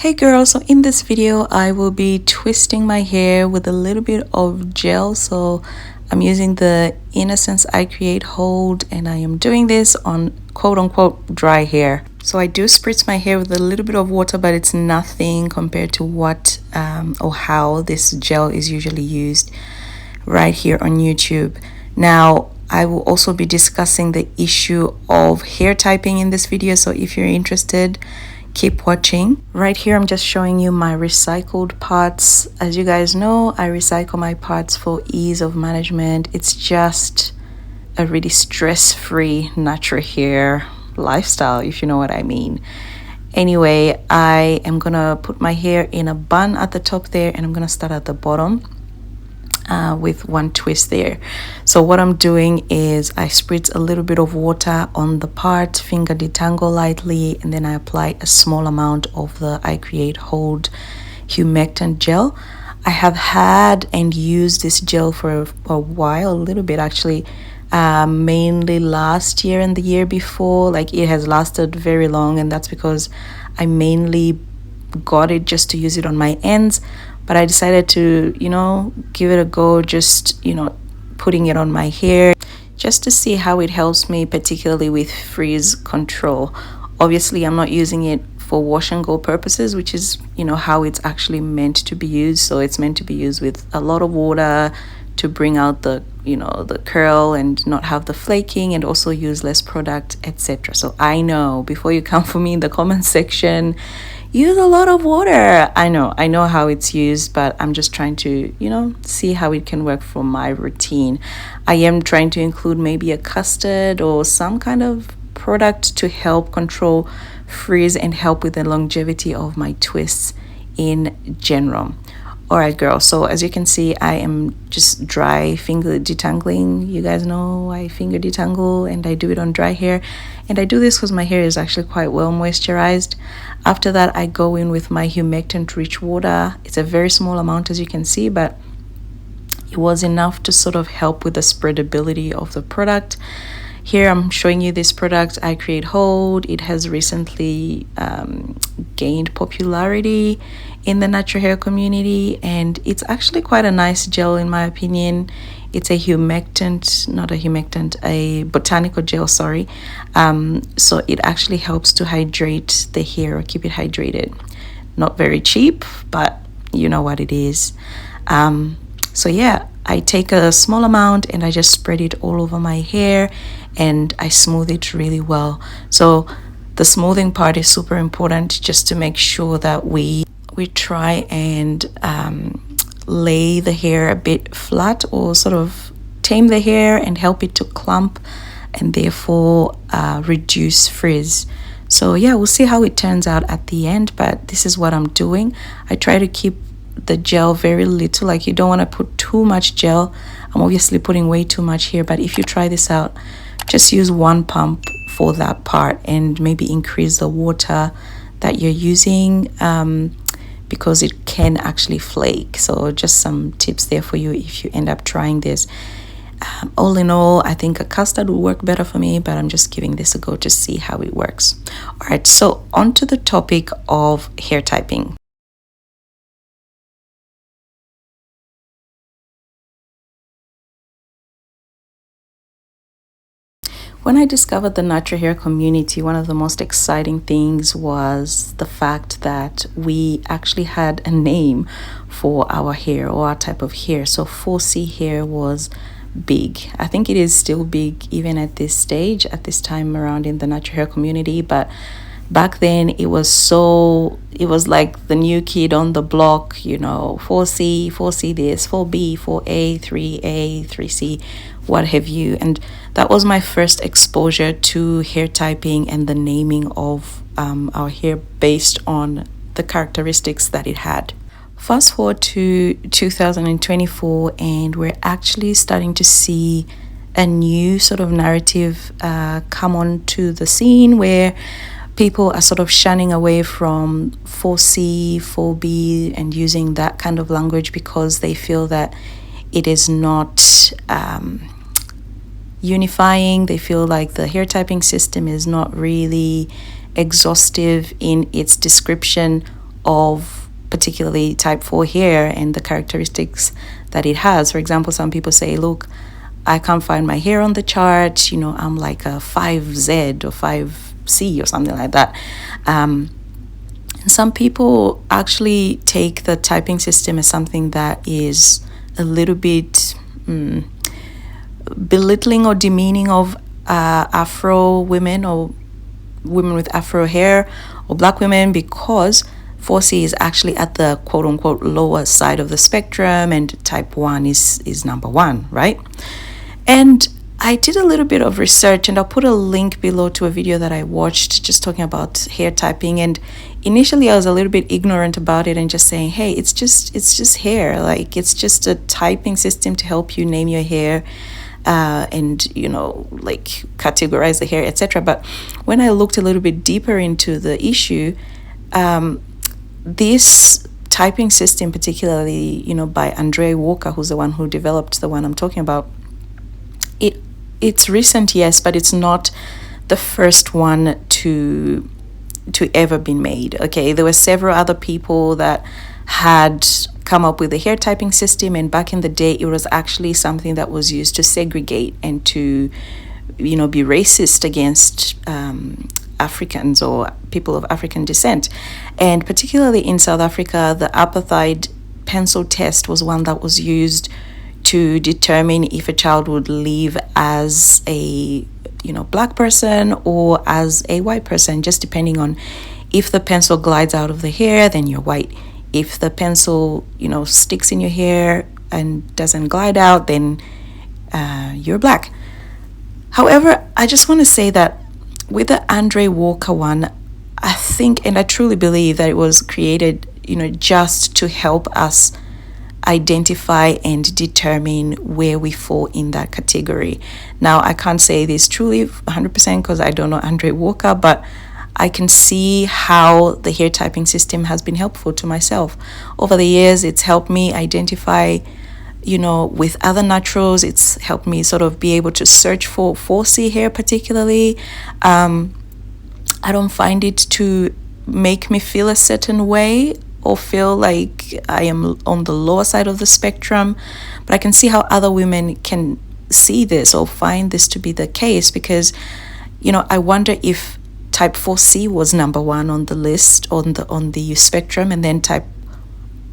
Hey girl, so in this video I will be twisting my hair with a little bit of gel. So I'm using the Innocence I Create hold, and I am doing this on quote unquote dry hair. So I do spritz my hair with a little bit of water, but it's nothing compared to what or how this gel is usually used right here on YouTube. Now I will also be discussing the issue of hair typing in this video, so if you're interested, keep watching. Right here I'm just showing you my recycled parts. As you guys know, I recycle my parts for ease of management. It's just a really stress-free natural hair lifestyle, if you know what I mean. Anyway, I am gonna put my hair in a bun at the top there, and I'm gonna start at the bottom with one twist there. So what I'm doing is I spritz a little bit of water on the part, finger detangle lightly, and then I apply a small amount of the I Create Hold humectant gel. I have had and used this gel for a while, a little bit actually, mainly last year and the year before. Like, it has lasted very long, and that's because I mainly got it just to use it on my ends. But I decided to, give it a go, just, putting it on my hair just to see how it helps me, particularly with frizz control. Obviously, I'm not using it for wash and go purposes, which is, how it's actually meant to be used. So it's meant to be used with a lot of water to bring out the, the curl and not have the flaking, and also use less product, etc. So I know, before you come for me in the comment section, use a lot of water. I know how it's used, but I'm just trying to, see how it can work for my routine. I am trying to include maybe a custard or some kind of product to help control frizz and help with the longevity of my twists in general. All right, girl, so as you can see, I am just dry finger detangling. You guys know I finger detangle, and I do it on dry hair, and I do this because my hair is actually quite well moisturized. After that, I go in with my humectant rich water. It's a very small amount, as you can see, but it was enough to sort of help with the spreadability of the product. Here I'm showing you this product, I Create Hold. It has recently gained popularity in the natural hair community, and it's actually quite a nice gel in my opinion. It's a botanical gel, sorry. So it actually helps to hydrate the hair or keep it hydrated. Not very cheap, but you know what it is. So yeah, I take a small amount and I just spread it all over my hair, and I smooth it really well. So the smoothing part is super important, just to make sure that we try and lay the hair a bit flat, or sort of tame the hair and help it to clump, and therefore reduce frizz. So yeah, we'll see how it turns out at the end, but this is what I'm doing. I try to keep the gel very little, like you don't want to put too much gel. I'm obviously putting way too much here, but if you try this out, just use one pump for that part, and maybe increase the water that you're using, because it can actually flake. So just some tips there for you if you end up trying this. All in all, I think a custard will work better for me, but I'm just giving this a go to see how it works. All right, so on to the topic of hair typing. When I discovered the natural hair community, one of the most exciting things was the fact that we actually had a name for our hair, or our type of hair. So 4C hair was big. I think it is still big even at this stage, at this time around in the natural hair community. But back then it was like the new kid on the block, 4C this, 4B, 4A, 3A, 3C, what have you. And that was my first exposure to hair typing and the naming of our hair based on the characteristics that it had. Fast forward to 2024, and we're actually starting to see a new sort of narrative come onto the scene, where people are sort of shunning away from 4C, 4B, and using that kind of language because they feel that it is not unifying. They feel like the hair typing system is not really exhaustive in its description of particularly type 4 hair and the characteristics that it has. For example, some people say, look, I can't find my hair on the chart, you know, I'm like a 5Z or 5C or something like that. And some people actually take the typing system as something that is a little bit belittling or demeaning of Afro women or women with Afro hair or black women, because 4C is actually at the quote-unquote lower side of the spectrum and type 1 is number 1, right? And I did a little bit of research, and I'll put a link below to a video that I watched just talking about hair typing. And initially I was a little bit ignorant about it and just saying, hey, it's just hair, like it's just a typing system to help you name your hair and, you know, like categorize the hair, etc. But when I looked a little bit deeper into the issue, this typing system, particularly, you know, by Andre Walker, who's the one who developed the one I'm talking about, it's recent, yes, but it's not the first one to ever been made. Okay, there were several other people that had come up with the hair typing system, and back in the day it was actually something that was used to segregate and to, you know, be racist against Africans or people of African descent. And particularly in South Africa, the apartheid pencil test was one that was used to determine if a child would live as a, you know, black person or as a white person, just depending on if the pencil glides out of the hair, then you're white. If the pencil, you know, sticks in your hair and doesn't glide out, then you're black. However, I just want to say that with the Andre Walker one, I think, and I truly believe that it was created, you know, just to help us identify and determine where we fall in that category. Now, I can't say this truly 100% because I don't know Andre Walker, but I can see how the hair typing system has been helpful to myself. Over the years, it's helped me identify, you know, with other naturals. It's helped me sort of be able to search for 4C hair particularly. I don't find it to make me feel a certain way or feel like I am on the lower side of the spectrum, but I can see how other women can see this or find this to be the case, because, you know, I wonder if type 4C was number 1 on the list on the spectrum, and then type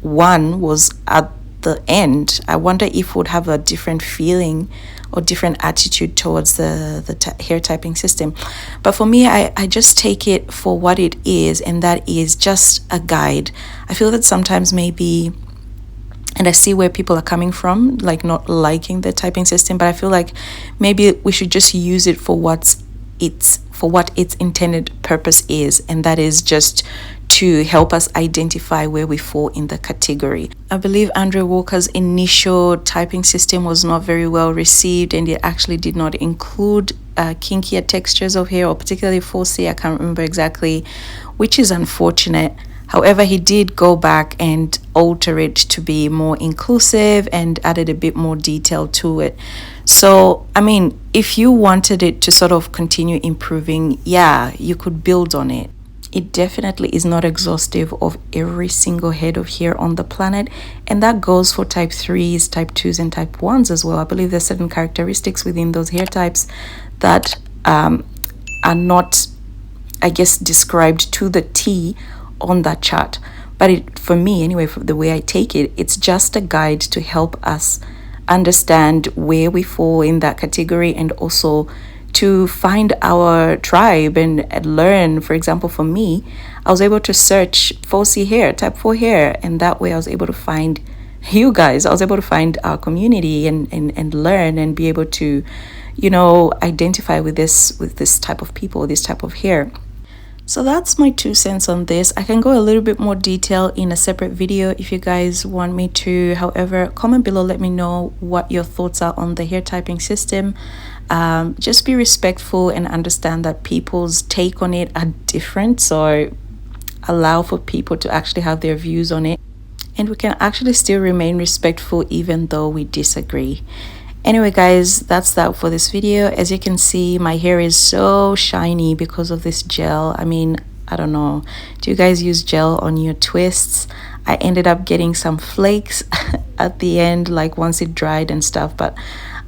1 was at the end. I wonder if would have a different feeling or different attitude towards the hair typing system. But for me, I just take it for what it is, and that is just a guide. I feel that sometimes maybe, and I see where people are coming from, like not liking the typing system, but I feel like maybe we should just use it for what its intended purpose is, and that is just to help us identify where we fall in the category. I believe Andre Walker's initial typing system was not very well received, and it actually did not include kinkier textures of hair, or particularly 4C. I can't remember exactly, which is unfortunate. However, he did go back and alter it to be more inclusive and added a bit more detail to it. So, I mean, if you wanted it to sort of continue improving, yeah, you could build on it. It definitely is not exhaustive of every single head of hair on the planet, and that goes for type 3s, type 2s, and type 1s as well. I believe there's certain characteristics within those hair types that are not, I guess, described to the T on that chart. But for me, anyway, for the way I take it, it's just a guide to help us understand where we fall in that category, and also to find our tribe and learn. For example, for me, I was able to search 4C hair, type 4 hair, and that way I was able to find you guys. I was able to find our community and learn and be able to, you know, identify with this type of people, this type of hair. So that's my 2 cents on this. I can go a little bit more detail in a separate video if you guys want me to. However, comment below, let me know what your thoughts are on the hair typing system. Just be respectful and understand that people's take on it are different, so allow for people to actually have their views on it, and we can actually still remain respectful even though we disagree. Anyway guys, that's that for this video. As you can see, my hair is so shiny because of this gel. I mean, I don't know, do you guys use gel on your twists? I ended up getting some flakes at the end, like once it dried and stuff, but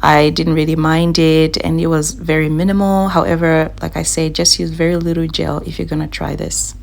I didn't really mind it, and it was very minimal. However, like I say, just use very little gel if you're gonna try this.